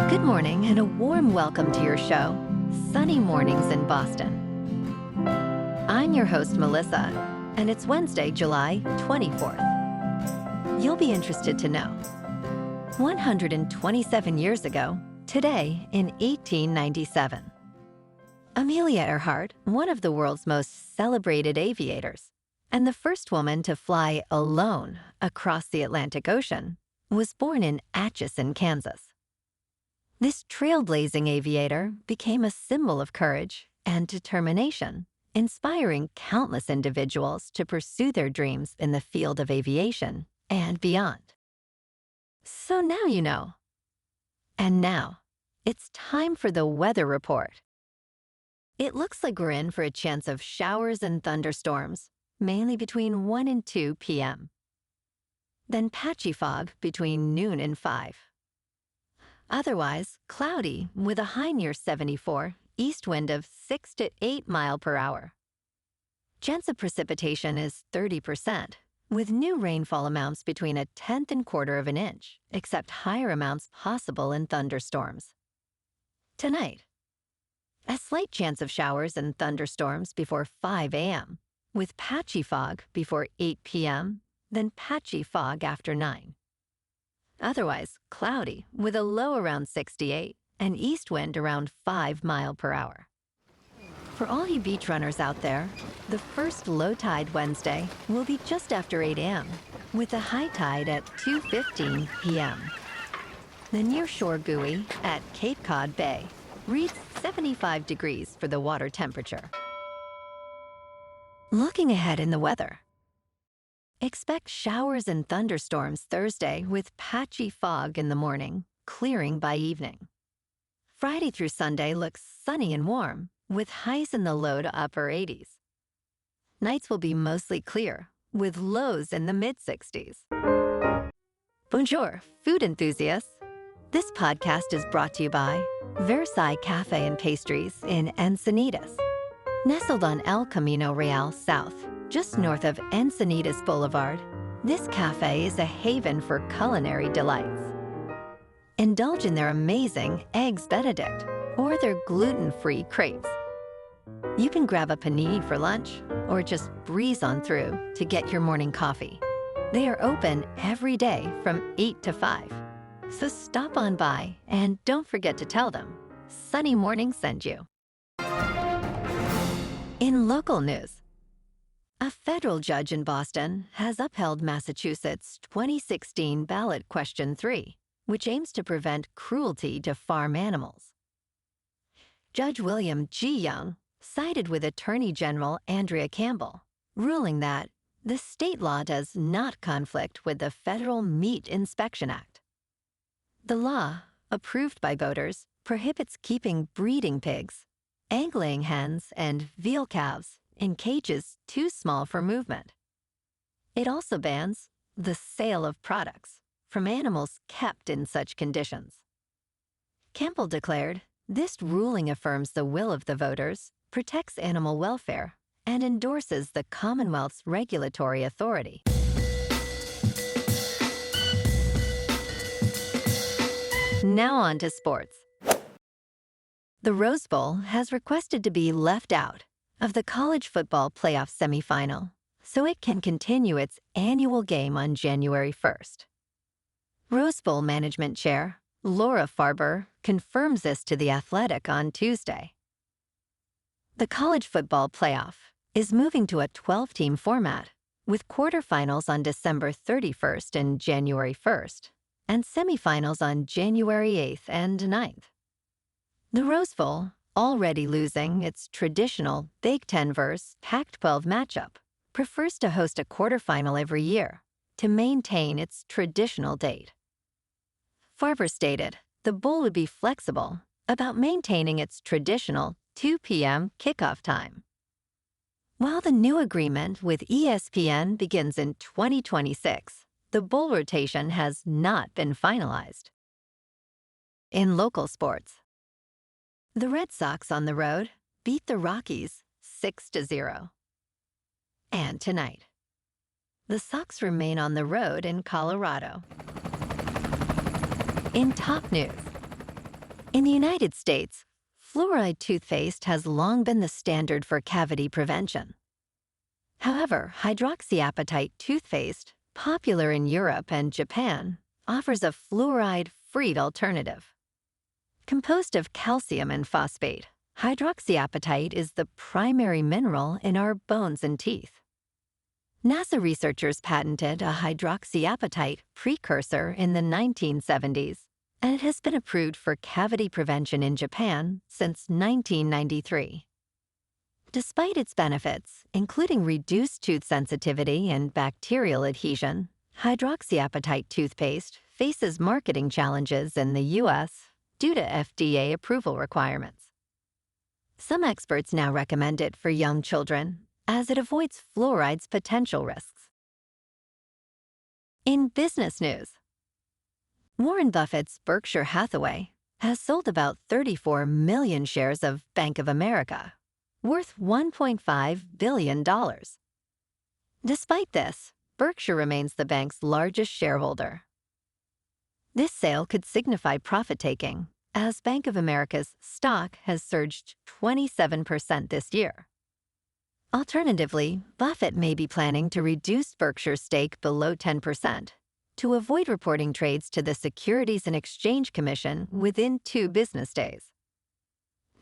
Good morning and a warm welcome to your show, Sunny Mornings in Boston. I'm your host, Melissa, and it's Wednesday, July 24th. You'll be interested to know. 127 years ago, today in 1897, Amelia Earhart, one of the world's most celebrated aviators, and the first woman to fly alone across the Atlantic Ocean, was born in Atchison, Kansas. This trailblazing aviator became a symbol of courage and determination, inspiring countless individuals to pursue their dreams in the field of aviation and beyond. So now you know. And now, it's time for the weather report. It looks like we're in for a chance of showers and thunderstorms, mainly between 1 and 2 p.m. Then patchy fog between noon and 5. Otherwise, cloudy with a high near 74, east wind of 6 to 8 miles per hour. Chance of precipitation is 30%, with new rainfall amounts between 1/10 and 1/4 of an inch, except higher amounts possible in thunderstorms. Tonight, a slight chance of showers and thunderstorms before 5 a.m., with patchy fog before 8 p.m., then patchy fog after 9. Otherwise, cloudy with a low around 68 and east wind around 5 miles per hour. For all you beach runners out there, the first low tide Wednesday will be just after 8 a.m., with a high tide at 2:15 p.m. The nearshore buoy at Cape Cod Bay reads 75 degrees for the water temperature. Looking ahead in the weather, expect showers and thunderstorms Thursday with patchy fog in the morning, clearing by evening. Friday through Sunday looks sunny and warm, with highs in the low to upper 80s. Nights will be mostly clear, with lows in the mid-60s. Bonjour, food enthusiasts. This podcast is brought to you by Versailles Cafe and Pastries in Encinitas. Nestled on El Camino Real South, just north of Encinitas Boulevard, this cafe is a haven for culinary delights. Indulge in their amazing Eggs Benedict or their gluten-free crepes. You can grab a panini for lunch or just breeze on through to get your morning coffee. They are open every day from 8 to 5. So stop on by and don't forget to tell them Sunny Morning sent you. In local news, a federal judge in Boston has upheld Massachusetts' 2016 ballot question 3, which aims to prevent cruelty to farm animals. Judge William G. Young sided with Attorney General Andrea Campbell, ruling that the state law does not conflict with the Federal Meat Inspection Act. The law, approved by voters, prohibits keeping breeding pigs, egg-laying hens, and veal calves in cages too small for movement. It also bans the sale of products from animals kept in such conditions. Campbell declared, "This ruling affirms the will of the voters, protects animal welfare, and endorses the Commonwealth's regulatory authority." Now on to sports. The Rose Bowl has requested to be left out of the college football playoff semifinal so it can continue its annual game on January 1st. Rose Bowl Management Chair Laura Farber confirms this to The Athletic on Tuesday. The college football playoff is moving to a 12-team format with quarterfinals on December 31st and January 1st, and semifinals on January 8th and 9th. The Rose Bowl, already losing its traditional Big Ten vs. Pac-12 matchup, prefers to host a quarterfinal every year to maintain its traditional date. Farber stated the bowl would be flexible about maintaining its traditional 2 p.m. kickoff time. While the new agreement with ESPN begins in 2026, the bowl rotation has not been finalized. In local sports, the Red Sox on the road beat the Rockies 6-0. And tonight, the Sox remain on the road in Colorado. In top news, In the United States, fluoride toothpaste has long been the standard for cavity prevention. However, hydroxyapatite toothpaste, popular in Europe and Japan, offers a fluoride-free alternative. Composed of calcium and phosphate, hydroxyapatite is the primary mineral in our bones and teeth. NASA researchers patented a hydroxyapatite precursor in the 1970s, and it has been approved for cavity prevention in Japan since 1993. Despite its benefits, including reduced tooth sensitivity and bacterial adhesion, hydroxyapatite toothpaste faces marketing challenges in the U.S. due to FDA approval requirements. Some experts now recommend it for young children, as it avoids fluoride's potential risks. In business news, Warren Buffett's Berkshire Hathaway has sold about 34 million shares of Bank of America, worth $1.5 billion. Despite this, Berkshire remains the bank's largest shareholder. This sale could signify profit-taking, as Bank of America's stock has surged 27% this year. Alternatively, Buffett may be planning to reduce Berkshire's stake below 10% to avoid reporting trades to the Securities and Exchange Commission within 2 business days.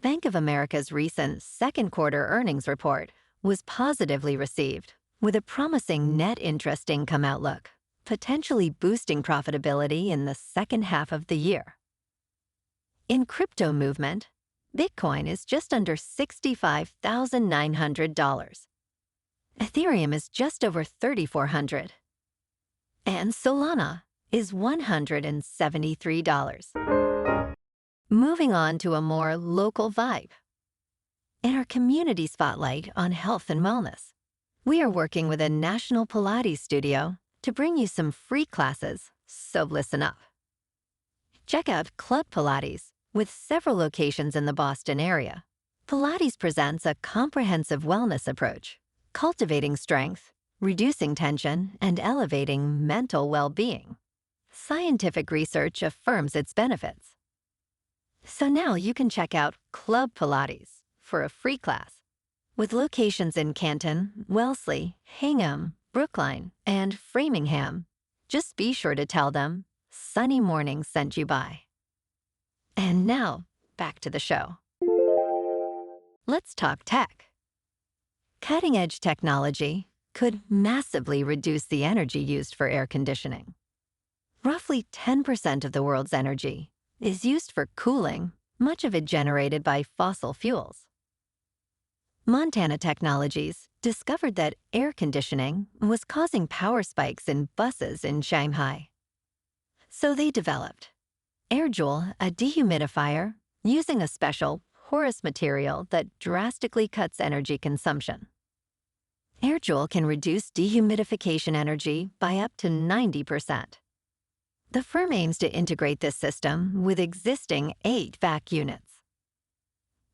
Bank of America's recent second-quarter earnings report was positively received, with a promising net interest income outlook, potentially boosting profitability in the second half of the year. In crypto movement, Bitcoin is just under $65,900. Ethereum is just over $3,400. And Solana is $173. Moving on to a more local vibe. In our community spotlight on health and wellness, we are working with a national Pilates studio to bring you some free classes, so listen up. Check out Club Pilates, with several locations in the Boston area. Pilates presents a comprehensive wellness approach, cultivating strength, reducing tension, and elevating mental well-being. Scientific research affirms its benefits. So now you can check out Club Pilates for a free class. With locations in Canton, Wellesley, Hingham, Brookline, and Framingham, just be sure to tell them Sunny Morning sent you by. And now, back to the show. Let's talk tech. Cutting-edge technology could massively reduce the energy used for air conditioning. Roughly 10% of the world's energy is used for cooling, much of it generated by fossil fuels. Montana Technologies discovered that air conditioning was causing power spikes in buses in Shanghai. So they developed AirJoule, a dehumidifier using a special porous material that drastically cuts energy consumption. AirJoule can reduce dehumidification energy by up to 90%. The firm aims to integrate this system with existing 8 vac units.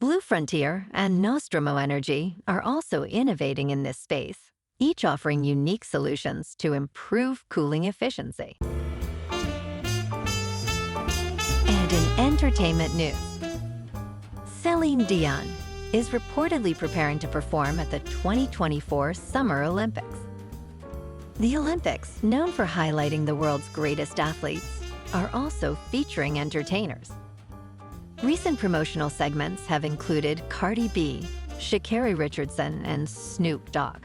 Blue Frontier and Nostromo Energy are also innovating in this space, each offering unique solutions to improve cooling efficiency. And in entertainment news, Celine Dion is reportedly preparing to perform at the 2024 Summer Olympics. The Olympics, known for highlighting the world's greatest athletes, are also featuring entertainers. Recent promotional segments have included Cardi B, Sha'Carri Richardson, and Snoop Dogg.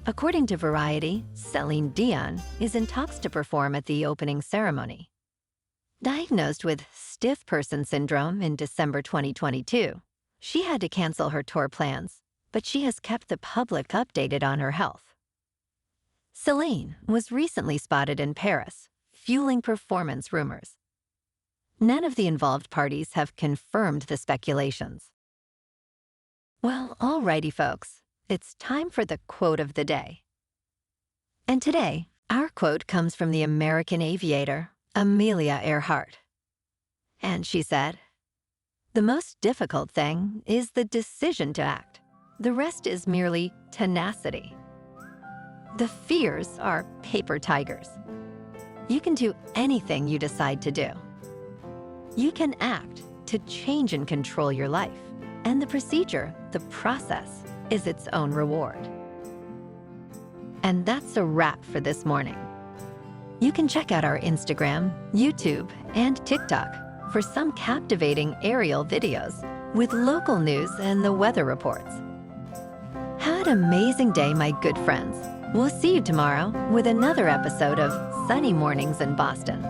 According to Variety, Celine Dion is in talks to perform at the opening ceremony. Diagnosed with stiff person syndrome in December 2022, she had to cancel her tour plans, but she has kept the public updated on her health. Celine was recently spotted in Paris, fueling performance rumors. None of the involved parties have confirmed the speculations. Well, alrighty, folks, it's time for the quote of the day. And today, our quote comes from the American aviator, Amelia Earhart. And she said, "The most difficult thing is the decision to act. The rest is merely tenacity. The fears are paper tigers. You can do anything you decide to do. You can act to change and control your life. And the procedure, the process, is its own reward. And that's a wrap for this morning. You can check out our Instagram, YouTube, and TikTok for some captivating aerial videos with local news and the weather reports. Have an amazing day, my good friends. We'll see you tomorrow with another episode of Sunny Mornings in Boston.